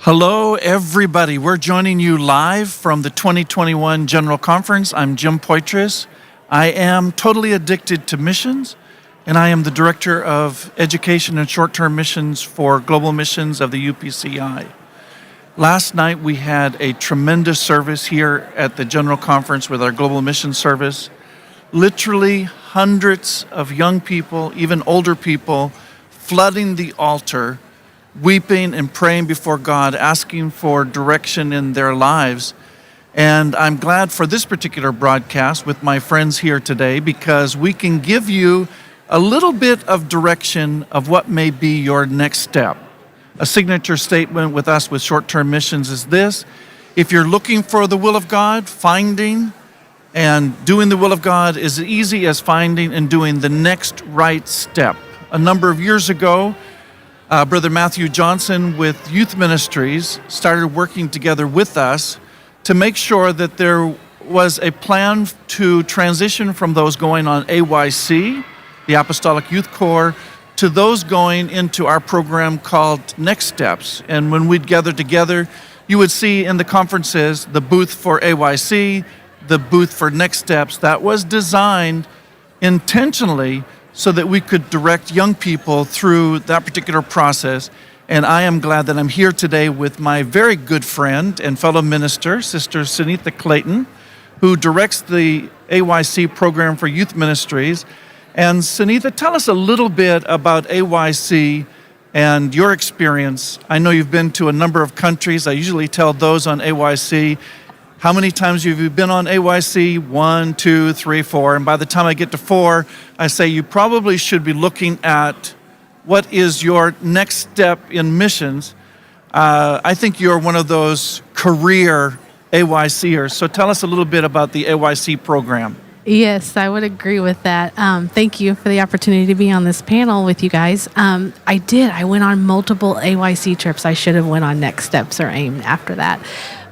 Hello, everybody. We're joining you live from the 2021 General Conference. I'm Jim Poitras. I am totally addicted to missions, and I am the Director of Education and Short-Term Missions for Global Missions of the UPCI. Last night, we had a tremendous service here at the General Conference with our Global Mission Service. Literally hundreds of young people, even older people, flooding the altar, weeping and praying before God, asking for direction in their lives. And I'm glad for this particular broadcast with my friends here today because we can give you a little bit of direction of what may be your next step. A signature statement with us with short-term missions is this: if you're looking for the will of God, finding and doing the will of God is as easy as finding and doing the next right step. A number of years ago, Brother Matthew Johnson with Youth Ministries started working together with us to make sure that there was a plan to transition from those going on AYC, the Apostolic Youth Corps, to those going into our program called Next Steps. And when we'd gather together, you would see in the conferences the booth for AYC, the booth for Next Steps. That was designed intentionally so that we could direct young people through that particular process. And I am glad that I'm here today with my very good friend and fellow minister, Sister Seneatha Clayton, who directs the AYC program for youth ministries. And Seneatha, tell us a little bit about AYC and your experience. I know you've been to a number of countries. I usually tell those on AYC, how many times have you been on AYC? 1, 2, 3, 4. And by the time I get to 4, I say you probably should be looking at what is your next step in missions. I think you're one of those career AYCers. So tell us a little bit about the AYC program. Yes, I would agree with that. Thank you for the opportunity to be on this panel with you guys. I did. I went on multiple AYC trips. I should have went on Next Steps or AIM after that.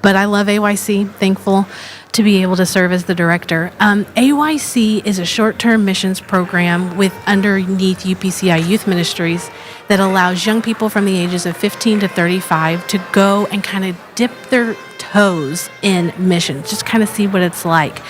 But I love AYC, thankful to be able to serve as the director. AYC is a short-term missions program with underneath UPCI Youth Ministries that allows young people from the ages of 15 to 35 to go and kind of dip their toes in missions, just kind of see what it's like.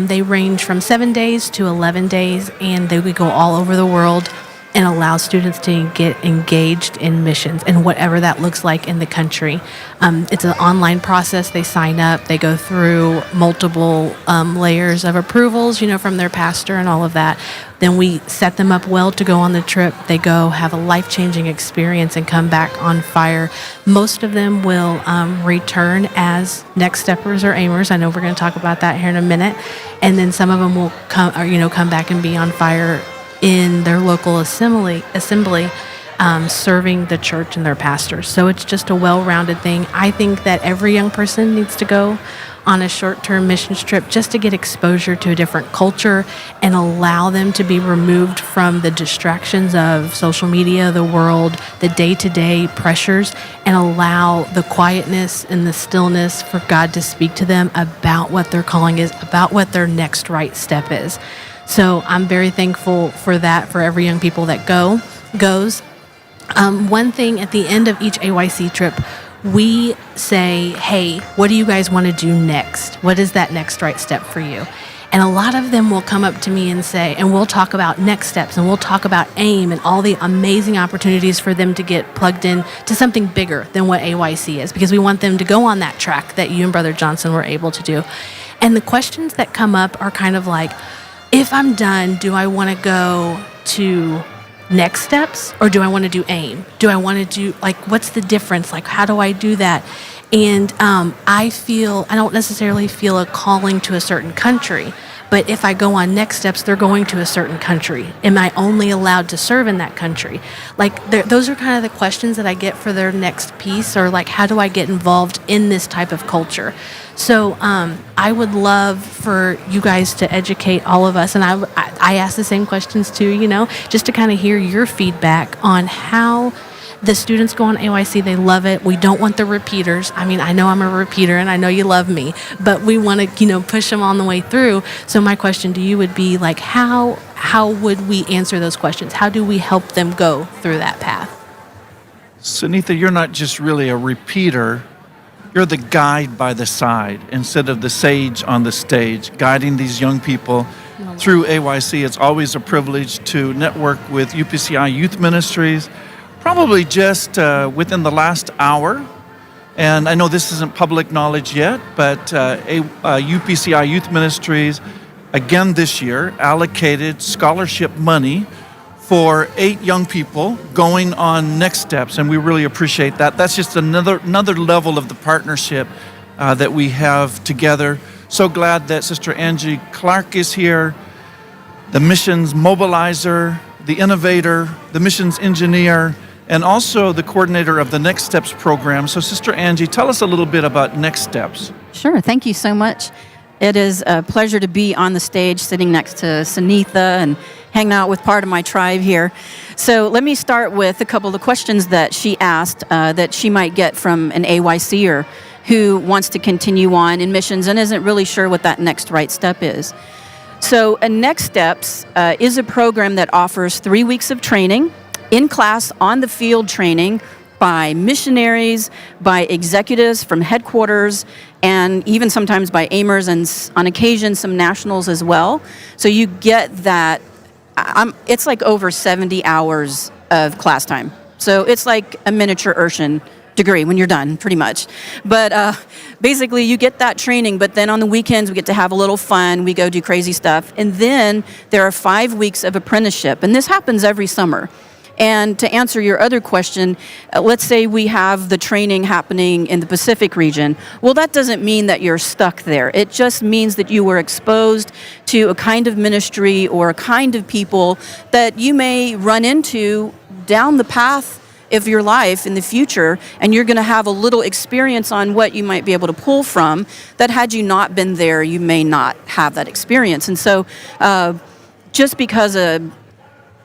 They range from 7 days to 11 days, and they would go all over the world and allow students to get engaged in missions and whatever that looks like in the country. It's an online process. They sign up. They go through multiple layers of approvals, from their pastor and all of that. Then we set them up well to go on the trip. They go have a life-changing experience and come back on fire. Most of them will return as Next Steppers or Aimers. I know we're going to talk about that here in a minute. And then some of them will come back and be on fire in their local assembly, serving the church and their pastors. So it's just a well-rounded thing. I think that every young person needs to go on a short-term missions trip just to get exposure to a different culture and allow them to be removed from the distractions of social media, the world, the day-to-day pressures, and allow the quietness and the stillness for God to speak to them about what their calling is, about what their next right step is. So I'm very thankful for that, for every young people that goes. One thing at the end of each AYC trip, we say, hey, what do you guys want to do next? What is that next right step for you? And a lot of them will come up to me and say, and we'll talk about next steps, and we'll talk about AIM and all the amazing opportunities for them to get plugged in to something bigger than what AYC is, because we want them to go on that track that you and Brother Johnson were able to do. And the questions that come up are kind of like, if I'm done, do I want to go to Next Steps or do I want to do AIM? Do I want to do, what's the difference? How do I do that? And I don't necessarily feel a calling to a certain country, but if I go on Next Steps, they're going to a certain country. Am I only allowed to serve in that country? Those are kind of the questions that I get for their next piece, or how do I get involved in this type of culture? So I would love for you guys to educate all of us, and I ask the same questions too, just to kind of hear your feedback on how the students go on AYC. They love it. We don't want the repeaters. I mean, I know I'm a repeater and I know you love me, but we want to, push them on the way through. So my question to you would be how would we answer those questions? How do we help them go through that path? Seneatha, you're not just really a repeater, you're the guide by the side instead of the sage on the stage, guiding these young people through AYC. It's always a privilege to network with UPCI Youth Ministries, probably just within the last hour. And I know this isn't public knowledge yet, but UPCI Youth Ministries, again this year, allocated scholarship money for 8 young people going on Next Steps, and we really appreciate that. That's just another level of the partnership that we have together. So glad that Sister Angie Clark is here, the missions mobilizer, the innovator, the missions engineer, and also the coordinator of the Next Steps program. So Sister Angie, tell us a little bit about Next Steps. Sure, thank you so much. It is a pleasure to be on the stage sitting next to Seneatha and hanging out with part of my tribe here. So let me start with a couple of questions that she asked that she might get from an AYCer who wants to continue on in missions and isn't really sure what that next right step is. So a Next Steps is a program that offers 3 weeks of training, in class, on the field training, by missionaries, by executives from headquarters, and even sometimes by AIMers and on occasion some nationals as well. So you get that, it's like over 70 hours of class time. So it's like a miniature Urshan degree when you're done, pretty much. But basically you get that training, but then on the weekends we get to have a little fun, we go do crazy stuff, and then there are 5 weeks of apprenticeship, and this happens every summer. And to answer your other question, let's say we have the training happening in the Pacific region. Well, that doesn't mean that you're stuck there. It just means that you were exposed to a kind of ministry or a kind of people that you may run into down the path of your life in the future, and you're going to have a little experience on what you might be able to pull from that had you not been there, you may not have that experience. And so just because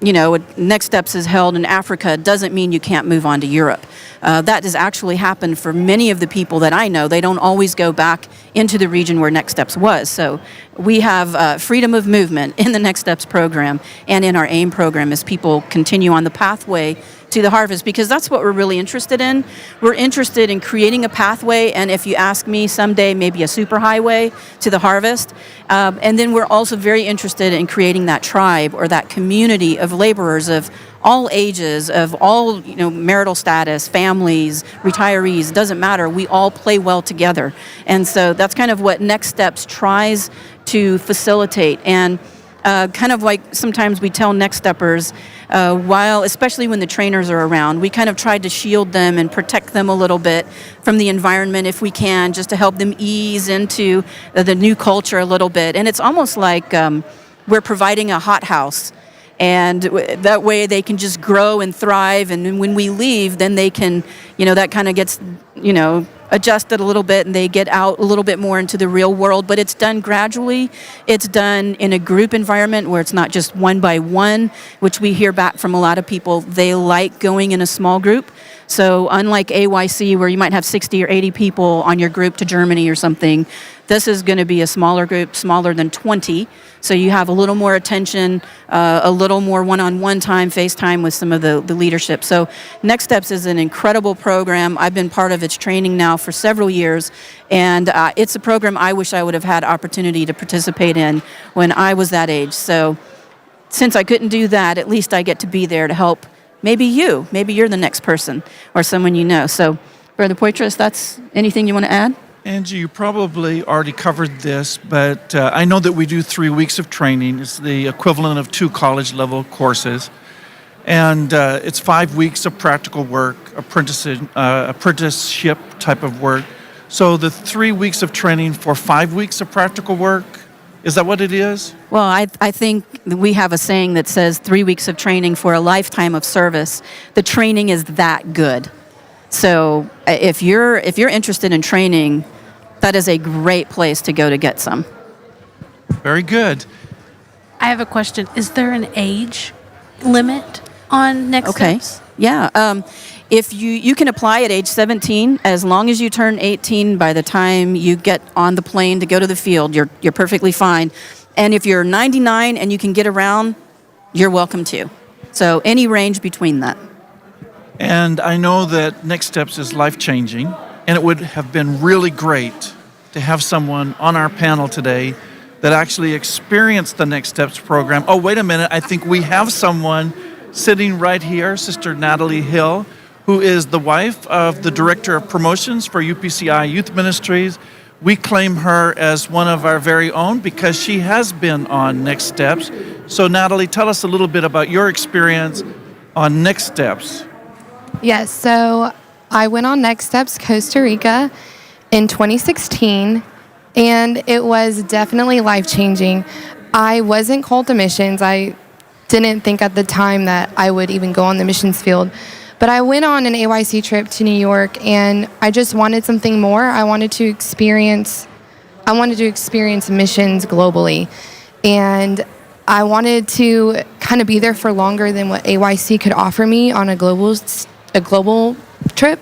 Next Steps is held in Africa doesn't mean you can't move on to Europe. That has actually happened for many of the people that I know. They don't always go back into the region where Next Steps was. So we have freedom of movement in the Next Steps program and in our AIM program as people continue on the pathway to the harvest, because that's what we're really interested in. We're interested in creating a pathway, and if you ask me, someday maybe a superhighway to the harvest. And then we're also very interested in creating that tribe or that community of laborers of all ages, of all marital status, families, retirees, doesn't matter. We all play well together. And so that's kind of what Next Steps tries to facilitate. And kind of like sometimes we tell Next Steppers, especially when the trainers are around, we kind of try to shield them and protect them a little bit from the environment if we can, just to help them ease into the new culture a little bit. And it's almost like we're providing a hothouse. And that way they can just grow and thrive. And then when we leave, then they can, that kind of gets, adjusted a little bit, and they get out a little bit more into the real world. But it's done gradually. It's done in a group environment where it's not just one by one, which we hear back from a lot of people. They like going in a small group. So unlike AYC, where you might have 60 or 80 people on your group to Germany or something, this is going to be a smaller group, smaller than 20. So you have a little more attention, a little more one-on-one time, FaceTime with some of the leadership. So Next Steps is an incredible program. I've been part of its training now for several years, and it's a program I wish I would have had opportunity to participate in when I was that age. So since I couldn't do that, at least I get to be there to help maybe you're the next person or someone you know. So Brother Poitras, that's anything you want to add? Angie, you probably already covered this, but I know that we do 3 weeks of training. It's the equivalent of 2 college-level courses. And it's 5 weeks of practical work, apprenticeship type of work. So the 3 weeks of training for 5 weeks of practical work, is that what it is? Well, I think we have a saying that says 3 weeks of training for a lifetime of service. The training is that good. So if you're interested in training, that is a great place to go to get some. Very good. I have a question. Is there an age limit on Next Steps? Yeah. If you can apply at age 17, as long as you turn 18 by the time you get on the plane to go to the field, you're perfectly fine. And if you're 99 and you can get around, you're welcome to. So any range between that. And I know that Next Steps is life-changing, and it would have been really great to have someone on our panel today that actually experienced the Next Steps program. Oh, wait a minute. I think we have someone sitting right here, Sister Natalie Hill, who is the wife of the Director of Promotions for UPCI Youth Ministries. We claim her as one of our very own because she has been on Next Steps. So Natalie, tell us a little bit about your experience on Next Steps. Yes, so I went on Next Steps Costa Rica in 2016, and it was definitely life-changing. I wasn't called to missions. I didn't think at the time that I would even go on the missions field. But I went on an AYC trip to New York, and I just wanted something more. I wanted to experience missions globally. And I wanted to kind of be there for longer than what AYC could offer me on a global trip.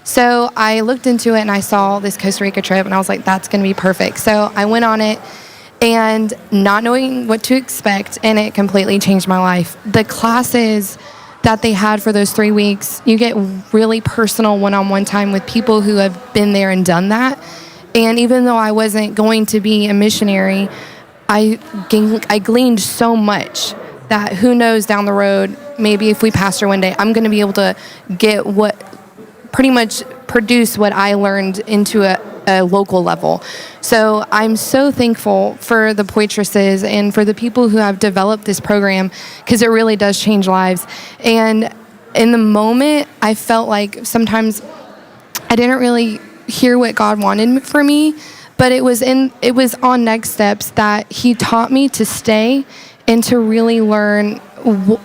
So I looked into it and I saw this Costa Rica trip and I was like, that's going to be perfect. So I went on it and not knowing what to expect, and it completely changed my life. The classes that they had for those 3 weeks, you get really personal one-on-one time with people who have been there and done that. And even though I wasn't going to be a missionary, I gleaned so much that who knows down the road, maybe if we pastor one day, I'm going to be able to get pretty much produce what I learned into a local level. So I'm so thankful for the Poitrases and for the people who have developed this program, because it really does change lives. And in the moment, I felt like sometimes I didn't really hear what God wanted for me, but it was on Next Steps that he taught me to stay and to really learn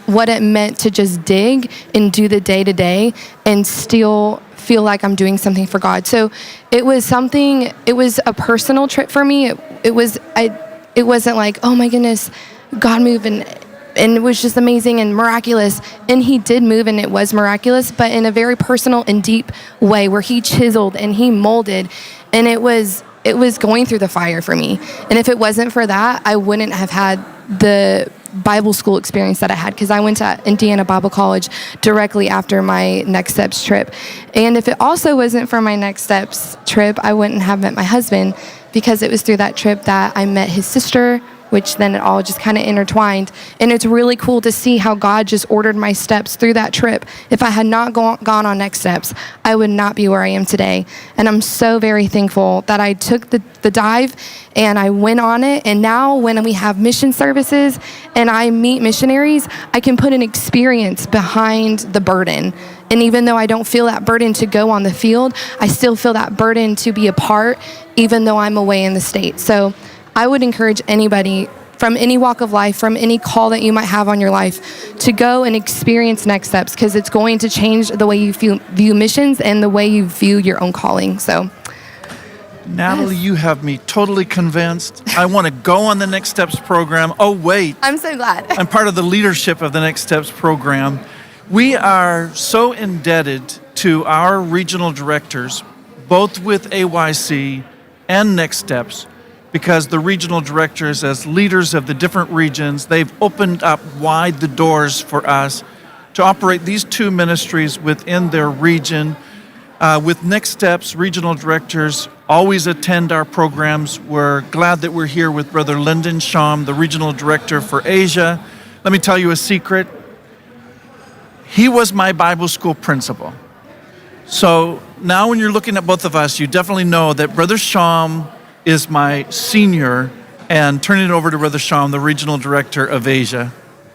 what it meant to just dig and do the day-to-day and still feel like I'm doing something for God. So it was a personal trip for me. It wasn't like, oh my goodness, God moved and it was just amazing and miraculous. And he did move and it was miraculous, but in a very personal and deep way where he chiseled and he molded, and it was going through the fire for me. And if it wasn't for that, I wouldn't have had the Bible school experience that I had, because I went to Indiana Bible College directly after my Next Steps trip. And if it also wasn't for my Next Steps trip, I wouldn't have met my husband, because it was through that trip that I met his sister, which then it all just kind of intertwined. And it's really cool to see how God just ordered my steps through that trip. If I had not gone on Next Steps, I would not be where I am today. And I'm so very thankful that I took the dive and I went on it. And now when we have mission services and I meet missionaries, I can put an experience behind the burden. And even though I don't feel that burden to go on the field, I still feel that burden to be a part, even though I'm away in the States. So I would encourage anybody from any walk of life, from any call that you might have on your life, to go and experience Next Steps, because it's going to change the way you view missions and the way you view your own calling. So, Natalie, you have me totally convinced. I want to go on the Next Steps program. Oh, wait. I'm so glad. I'm part of the leadership of the Next Steps program. We are so indebted to our regional directors, both with AYC and Next Steps, because the regional directors, as leaders of the different regions, they've opened up wide the doors for us to operate these two ministries within their region. With Next Steps, regional directors always attend our programs. We're glad that we're here with Brother Lynden, Shalm, the regional director for Asia. Let me tell you a secret. He was my Bible school principal. So now when you're looking at both of us, you definitely know that Brother Shalm is my senior, and turning it over to Brother Shalm, the regional director of Asia.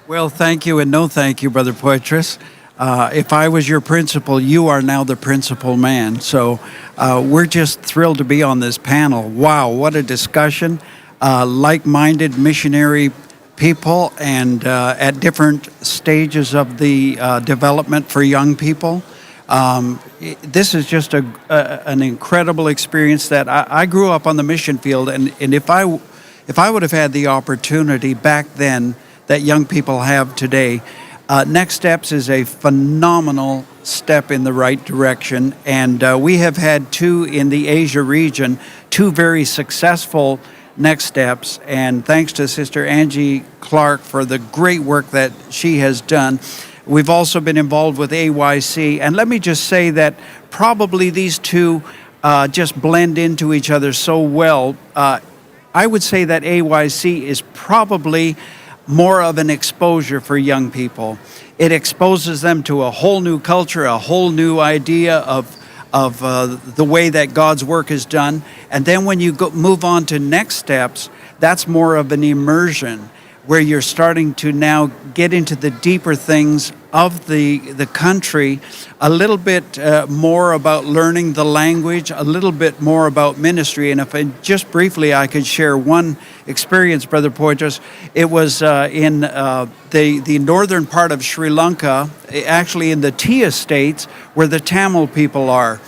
Well, thank you and no thank you, Brother Poitras. If I was your principal, you are now the principal man. So we're just thrilled to be on this panel. Wow, what a discussion. Like-minded missionary people and at different stages of the development for young people. This is just an incredible experience that I grew up on the mission field, and if I would have had the opportunity back then that young people have today, Next Steps is a phenomenal step in the right direction, and we have had two in the Asia region, two very successful Next Steps, and thanks to Sister Angie Clark for the great work that she has done. We've also been involved with AYC. And let me just say that probably these two just blend into each other so well. I would say that AYC is probably more of an exposure for young people. It exposes them to a whole new culture, a whole new idea of the way that God's work is done. And then when you move on to next steps, that's more of an immersion where you're starting to now get into the deeper things of the country, a little bit more about learning the language, a little bit more about ministry. And if just briefly I could share one experience, Brother Poitras, it was in the northern part of Sri Lanka, actually in the tea estates where the Tamil people are.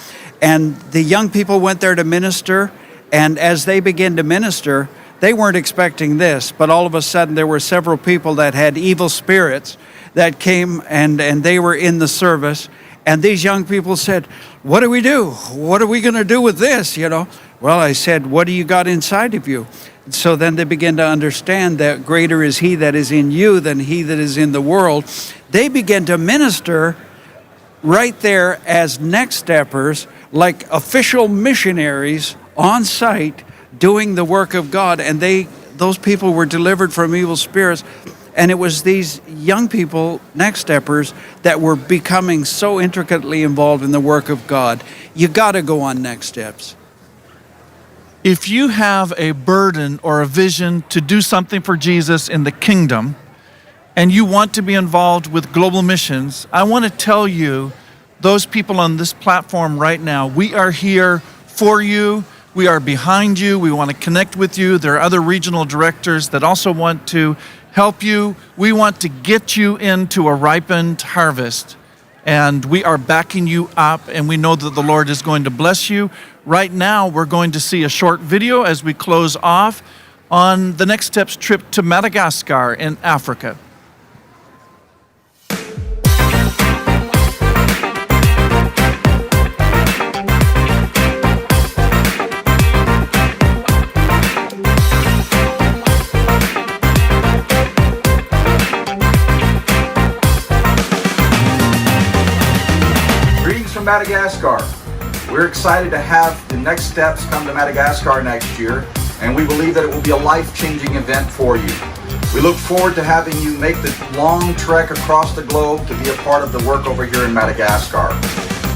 And the young people went there to minister, and as they began to minister, they weren't expecting this, but all of a sudden there were several people that had evil spirits that came and they were in the service. And these young people said, "What do we do? What are we going to do with this?" Well, I said, "What do you got inside of you?" So then they began to understand that greater is he that is in you than he that is in the world. They began to minister right there as next steppers, like official missionaries on site, doing the work of God. And those people were delivered from evil spirits. And it was these young people, next steppers, that were becoming so intricately involved in the work of God. You got to go on next steps. If you have a burden or a vision to do something for Jesus in the kingdom, and you want to be involved with global missions, I want to tell you, those people on this platform right now, we are here for you. We are behind you. We want to connect with you. There are other regional directors that also want to help you. We want to get you into a ripened harvest. And we are backing you up, and we know that the Lord is going to bless you. Right now, we're going to see a short video as we close off on the Next Steps trip to Madagascar in Africa. From Madagascar. We're excited to have the Next Steps come to Madagascar next year, and we believe that it will be a life-changing event for you. We look forward to having you make the long trek across the globe to be a part of the work over here in Madagascar.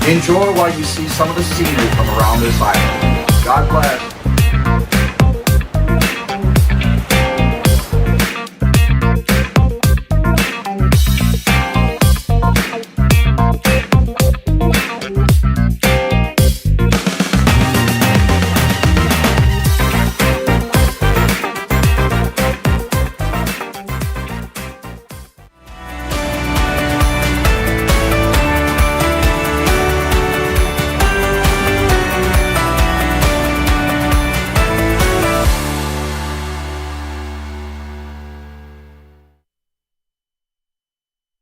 Enjoy while you see some of the scenery from around this island. God bless.